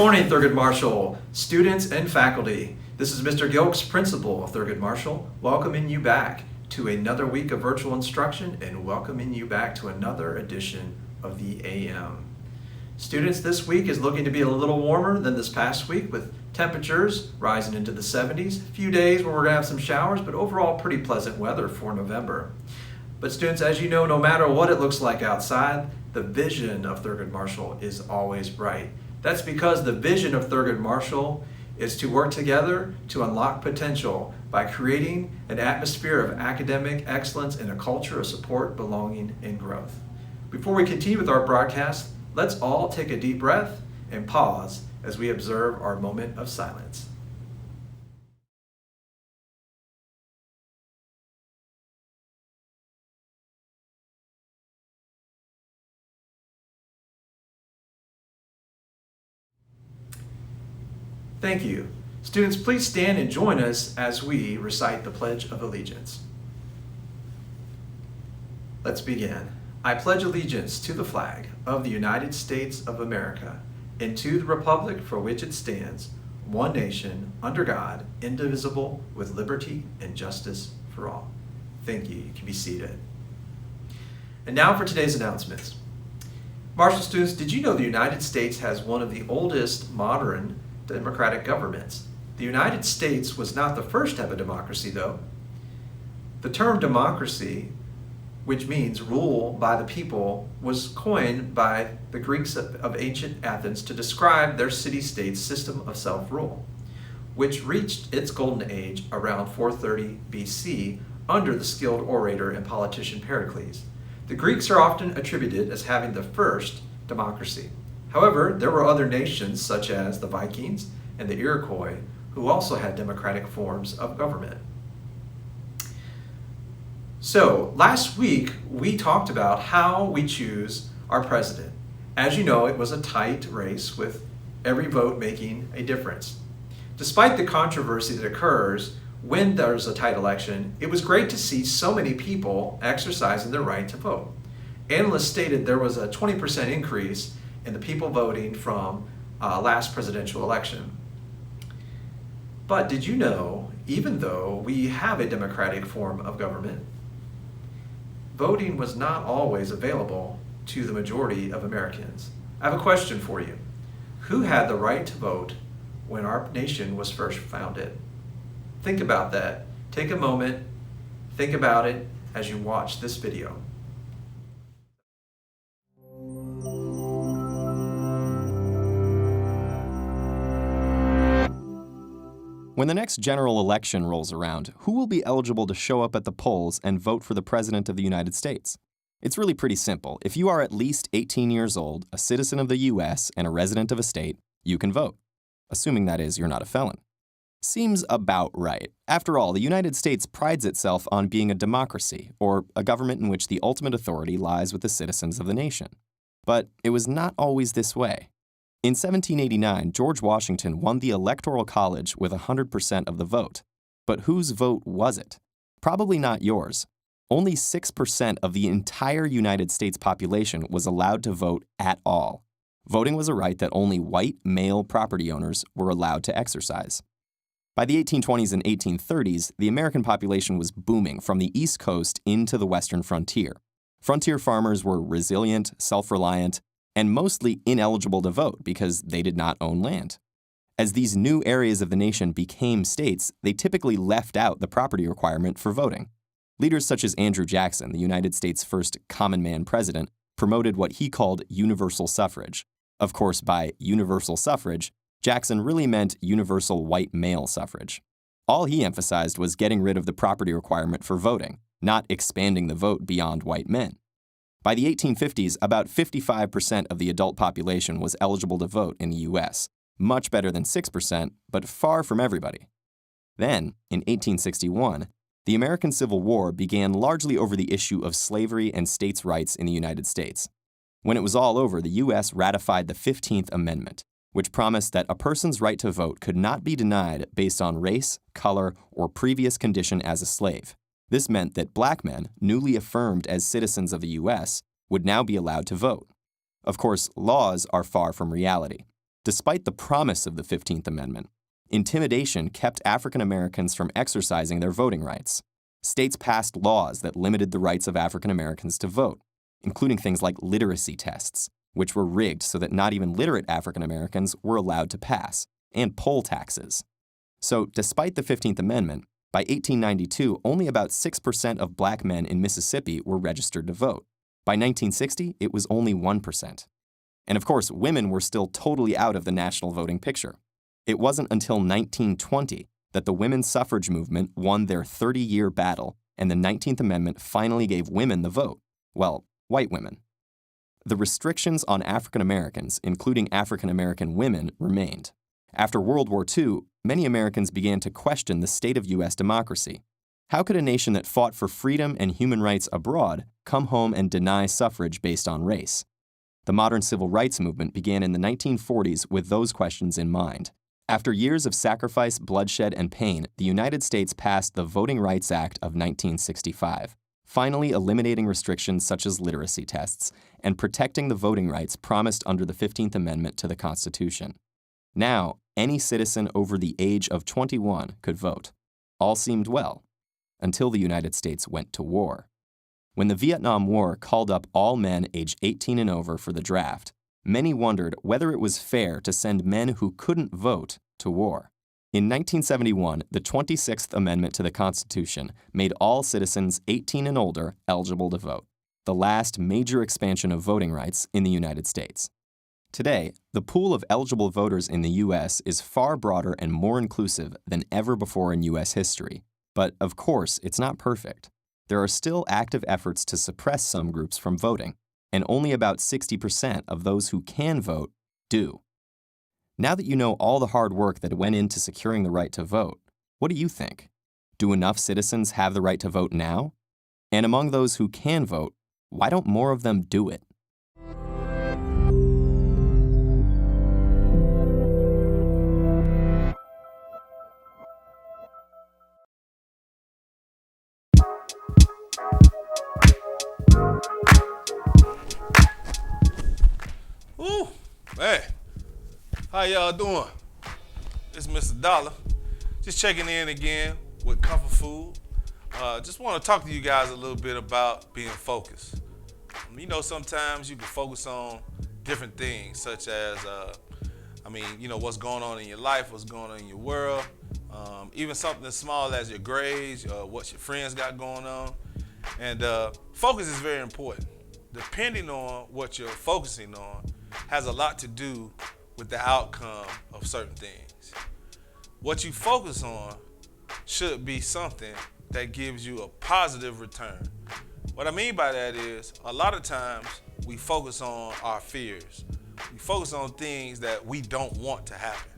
morning, Thurgood Marshall, students and faculty. This is Mr. Gilks, principal of Thurgood Marshall, welcoming you back to another week of virtual instruction and welcoming you back to another edition of the AM. Students, this week is looking to be a little warmer than this past week with temperatures rising into the 70s. A few days where we're going to have some showers, but overall pretty pleasant weather for November. But students, as you know, no matter what it looks like outside, the vision of Thurgood Marshall is always bright. That's because the vision of Thurgood Marshall is to work together to unlock potential by creating an atmosphere of academic excellence and a culture of support, belonging, and growth. Before we continue with our broadcast, let's all take a deep breath and pause as we observe our moment of silence. Thank you. Students, please stand and join us as we recite the Pledge of Allegiance. Let's begin. I pledge allegiance to the flag of the United States of America and to the republic for which it stands, one nation, under God, indivisible, with liberty and justice for all. Thank you. You can be seated. And now for today's announcements. Marshall students, did you know the United States has one of the oldest modern democratic governments? The United States was not the first to have a democracy, though. The term democracy, which means rule by the people, was coined by the Greeks of ancient Athens to describe their city-state system of self-rule, which reached its golden age around 430 BC under the skilled orator and politician Pericles. The Greeks are often attributed as having the first democracy. However, there were other nations such as the Vikings and the Iroquois who also had democratic forms of government. So, last week we talked about how we choose our president. As you know, it was a tight race with every vote making a difference. Despite the controversy that occurs when there's a tight election, it was great to see so many people exercising their right to vote. Analysts stated there was a 20% increase in the people voting from last presidential election. But did you know, even though we have a democratic form of government, voting was not always available to the majority of Americans? I have a question for you. Who had the right to vote when our nation was first founded? Think about that. Take a moment, think about it as you watch this video. When the next general election rolls around, who will be eligible to show up at the polls and vote for the President of the United States? It's really pretty simple. If you are at least 18 years old, a citizen of the U.S., and a resident of a state, you can vote. Assuming, that is, you're not a felon. Seems about right. After all, the United States prides itself on being a democracy, or a government in which the ultimate authority lies with the citizens of the nation. But it was not always this way. In 1789, George Washington won the Electoral College with 100% of the vote. But whose vote was it? Probably not yours. Only 6% of the entire United States population was allowed to vote at all. Voting was a right that only white male property owners were allowed to exercise. By the 1820s and 1830s, the American population was booming from the East Coast into the western frontier. Frontier farmers were resilient, self-reliant, and mostly ineligible to vote because they did not own land. As these new areas of the nation became states, they typically left out the property requirement for voting. Leaders such as Andrew Jackson, the United States' first common man president, promoted what he called universal suffrage. Of course, by universal suffrage, Jackson really meant universal white male suffrage. All he emphasized was getting rid of the property requirement for voting, not expanding the vote beyond white men. By the 1850s, about 55% of the adult population was eligible to vote in the U.S., much better than 6%, but far from everybody. Then, in 1861, the American Civil War began largely over the issue of slavery and states' rights in the United States. When it was all over, the U.S. ratified the 15th Amendment, which promised that a person's right to vote could not be denied based on race, color, or previous condition as a slave. This meant that black men, newly affirmed as citizens of the U.S., would now be allowed to vote. Of course, laws are far from reality. Despite the promise of the 15th Amendment, intimidation kept African Americans from exercising their voting rights. States passed laws that limited the rights of African Americans to vote, including things like literacy tests, which were rigged so that not even literate African Americans were allowed to pass, and poll taxes. So, despite the 15th Amendment, by 1892, only about 6% of black men in Mississippi were registered to vote. By 1960, it was only 1%. And of course, women were still totally out of the national voting picture. It wasn't until 1920 that the women's suffrage movement won their 30-year battle, and the 19th Amendment finally gave women the vote. Well, white women. The restrictions on African Americans, including African American women, remained. After World War II, many Americans began to question the state of U.S. democracy. How could a nation that fought for freedom and human rights abroad come home and deny suffrage based on race? The modern civil rights movement began in the 1940s with those questions in mind. After years of sacrifice, bloodshed, and pain, the United States passed the Voting Rights Act of 1965, finally eliminating restrictions such as literacy tests and protecting the voting rights promised under the 15th Amendment to the Constitution. Now, any citizen over the age of 21 could vote. All seemed well, until the United States went to war. When the Vietnam War called up all men aged 18 and over for the draft, many wondered whether it was fair to send men who couldn't vote to war. In 1971, the 26th Amendment to the Constitution made all citizens 18 and older eligible to vote, the last major expansion of voting rights in the United States. Today, the pool of eligible voters in the U.S. is far broader and more inclusive than ever before in U.S. history. But, of course, it's not perfect. There are still active efforts to suppress some groups from voting, and only about 60% of those who can vote do. Now that you know all the hard work that went into securing the right to vote, what do you think? Do enough citizens have the right to vote now? And among those who can vote, why don't more of them do it? Ooh, man, how y'all doing? It's Mr. Dollar, just checking in again with Comfort Food. Just want to talk to you guys a little bit about being focused. You know, sometimes you can focus on different things, such as, what's going on in your life, what's going on in your world, even something as small as your grades, what your friends got going on. And focus is very important. Depending on what you're focusing on has a lot to do with the outcome of certain things. What you focus on should be something that gives you a positive return. What I mean by that is, a lot of times we focus on our fears. We focus on things that we don't want to happen.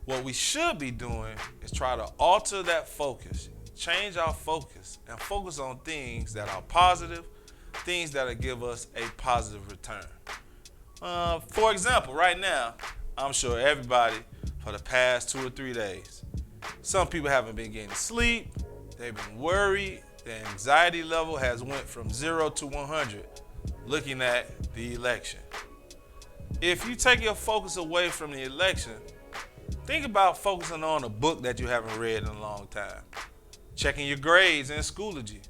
What we should be doing is try to alter that focus, change our focus, and focus on things that are positive, things that'll give us a positive return. For example, right now, I'm sure everybody for the past 2 or 3 days, some people haven't been getting sleep, they've been worried, their anxiety level has went from 0 to 100 looking at the election. If you take your focus away from the election, think about focusing on a book that you haven't read in a long time, checking your grades in Schoology,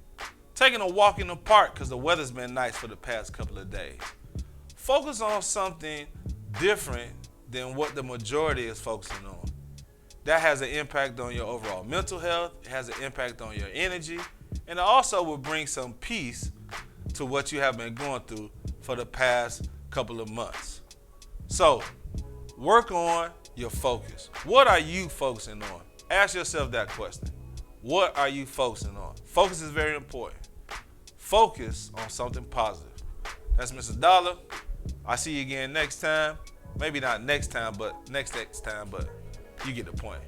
taking a walk in the park because the weather's been nice for the past couple of days. Focus on something different than what the majority is focusing on. That has an impact on your overall mental health, it has an impact on your energy, and it also will bring some peace to what you have been going through for the past couple of months. So, work on your focus. What are you focusing on? Ask yourself that question. What are you focusing on? Focus is very important. Focus on something positive. That's Mr. Dollar. I'll see you again next time. Maybe not next time, but next time, but you get the point.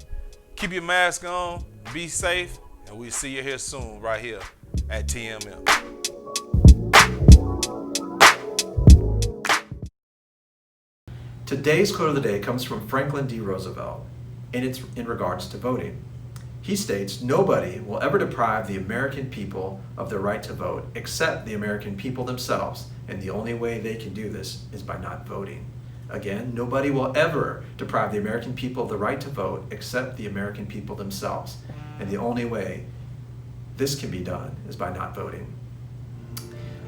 Keep your mask on, be safe, and we'll see you here soon, right here at TMM. Today's quote of the day comes from Franklin D. Roosevelt, and it's in regards to voting. He states, "Nobody will ever deprive the American people of their right to vote except the American people themselves, and the only way they can do this is by not voting." Again, nobody will ever deprive the American people of the right to vote except the American people themselves. And the only way this can be done is by not voting.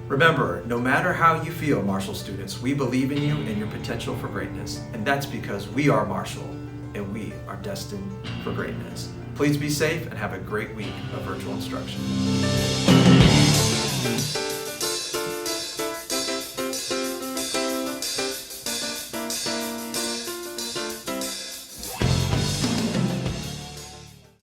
Remember, no matter how you feel, Marshall students, we believe in you and your potential for greatness. And that's because we are Marshall and we are destined for greatness. Please be safe and have a great week of virtual instruction.